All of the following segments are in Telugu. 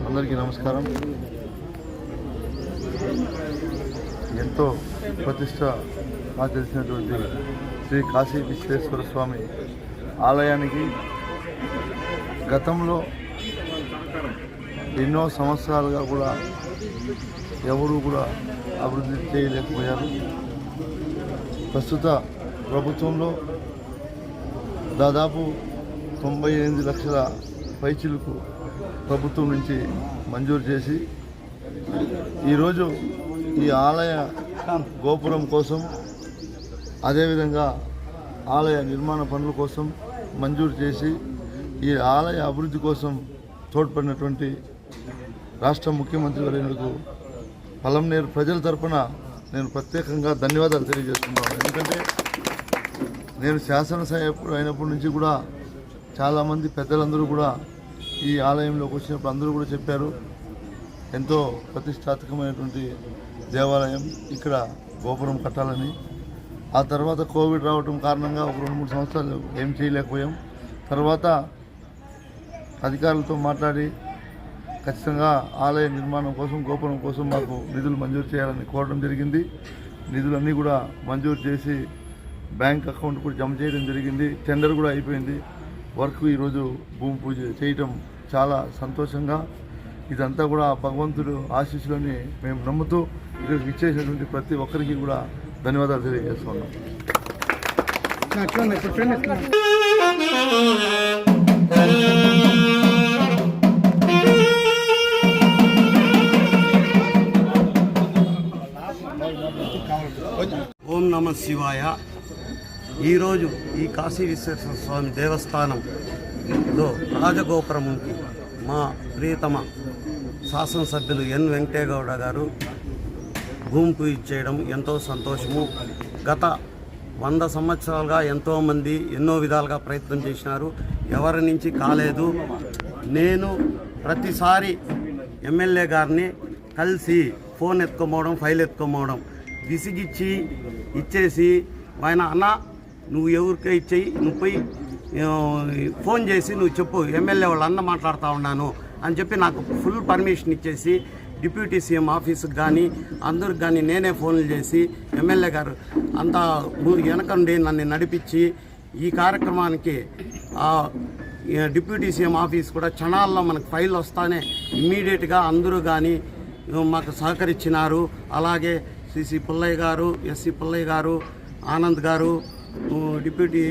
అందరికీ నమస్కారం. ఎంతో ప్రతిష్ట తెలిసినటువంటి శ్రీ కాశీ విశ్వేశ్వర స్వామి ఆలయానికి గతంలో ఎన్నో సంవత్సరాలుగా కూడా ఎవరు కూడా అభివృద్ధి చేయలేకపోయారు. ప్రస్తుత ప్రభుత్వంలో దాదాపు 98 లక్షల పైచిలకు ప్రభుత్వం నుంచి మంజూరు చేసి ఈరోజు ఈ ఆలయ గోపురం కోసం, అదేవిధంగా ఆలయ నిర్మాణ పనుల కోసం మంజూరు చేసి ఈ ఆలయ అభివృద్ధి కోసం తోడ్పడినటువంటి రాష్ట్ర ముఖ్యమంత్రి వర్యులకు పలంనేరు ప్రజల తరపున నేను ప్రత్యేకంగా ధన్యవాదాలు తెలియజేస్తున్నాను. ఎందుకంటే నేను శాసనసభ్యుడు అయినప్పటి నుంచి కూడా చాలామంది పెద్దలందరూ కూడా ఈ ఆలయంలోకి వచ్చినప్పుడు అందరూ కూడా చెప్పారు, ఎంతో ప్రతిష్టాత్మకమైనటువంటి దేవాలయం, ఇక్కడ గోపురం కట్టాలని. ఆ తర్వాత కోవిడ్ రావడం కారణంగా ఒక 2-3 సంవత్సరాలు ఏం చేయలేకపోయాం. తర్వాత అధికారులతో మాట్లాడి ఖచ్చితంగా ఆలయ నిర్మాణం కోసం, గోపురం కోసం మాకు నిధులు మంజూరు చేయాలని కోరడం జరిగింది. నిధులన్నీ కూడా మంజూరు చేసి బ్యాంక్ అకౌంట్ కూడా జమ చేయడం జరిగింది. టెండర్ కూడా అయిపోయింది. వర్క్ ఈరోజు భూమి పూజ చేయటం చాలా సంతోషంగా, ఇదంతా కూడా భగవంతుడు ఆశీస్సులని మేము నమ్ముతూ ఇక్కడికి ఇచ్చేసినటువంటి ప్రతి ఒక్కరికి కూడా ధన్యవాదాలు తెలియజేస్తున్నాం. ఓం నమ శివాయ. ఈరోజు ఈ కాశీ విశ్వేశ్వర స్వామి దేవస్థానంలో రాజగోపురంకి మా ప్రియతమ శాసనసభ్యులు ఎన్ వెంకటేగౌడ గారు భూమి పూజ చేయడం ఎంతో సంతోషము. గత 100 సంవత్సరాలుగా ఎంతోమంది ఎన్నో విధాలుగా ప్రయత్నం చేసినారు, ఎవరి నుంచి కాలేదు. నేను ప్రతిసారి ఎమ్మెల్యే గారిని కలిసి ఫోన్ ఎత్తుకోమవడం, ఫైల్ ఎత్తుకోమవడం, విసిగిచ్చి ఇచ్చేసి ఆయన అన్న నువ్వు ఎవరికే ఇచ్చేయి, నువ్వు పోయి ఫోన్ చేసి నువ్వు చెప్పు, ఎమ్మెల్యే వాళ్ళు అన్న మాట్లాడుతూ ఉన్నాను అని చెప్పి నాకు ఫుల్ పర్మిషన్ ఇచ్చేసి డిప్యూటీ సీఎం ఆఫీసుకి కానీ అందరికి కానీ నేనే ఫోన్లు చేసి ఎమ్మెల్యే గారు అంతా వెనకండి నన్ను నడిపించి ఈ కార్యక్రమానికి డిప్యూటీ సీఎం ఆఫీస్ కూడా క్షణాల్లో మనకు ఫైల్ వస్తానే ఇమ్మీడియట్గా అందరూ కానీ మాకు సహకరించినారు. అలాగే సిసి పుల్లయ్య గారు, ఎస్సి పుల్లయ్య గారు, ఆనంద్ గారు, డిప్యూటీ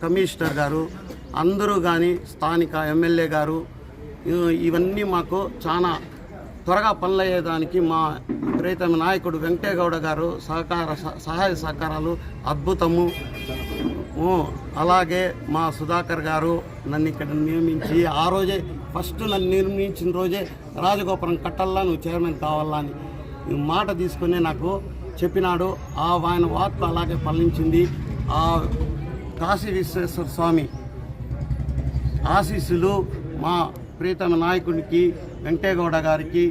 కమిషనర్ గారు అందరూ కానీ స్థానిక ఎమ్మెల్యే గారు ఇవన్నీ మాకు చాలా త్వరగా పనులయ్యేదానికి మా ప్రియతమ నాయకుడు వెంకటేగౌడ గారు సహాయ సహకారాలు అద్భుతము. అలాగే మా సుధాకర్ గారు నన్ను ఇక్కడ నియమించి ఆ రోజే ఫస్ట్ నన్ను నిర్మించిన రోజే రాజగోపురం కట్టాలా, నువ్వు చైర్మన్ కావాలా అని మాట తీసుకుని నాకు చెప్పినాడు. ఆయన వార్త అలాగే ఫలించింది. ఆ కాశీ విశ్వేశ్వర స్వామి ఆశీస్సులు మా ప్రియతమ నాయకుడికి వెంకటేగౌడ గారికి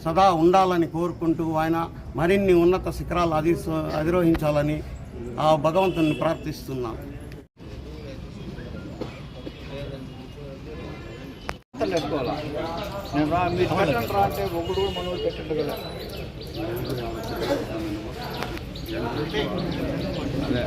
సదా ఉండాలని కోరుకుంటూ ఆయన మరిన్ని ఉన్నత శిఖరాలు అధిరోహించాలని ఆ భగవంతుని ప్రార్థిస్తున్నాం. అదే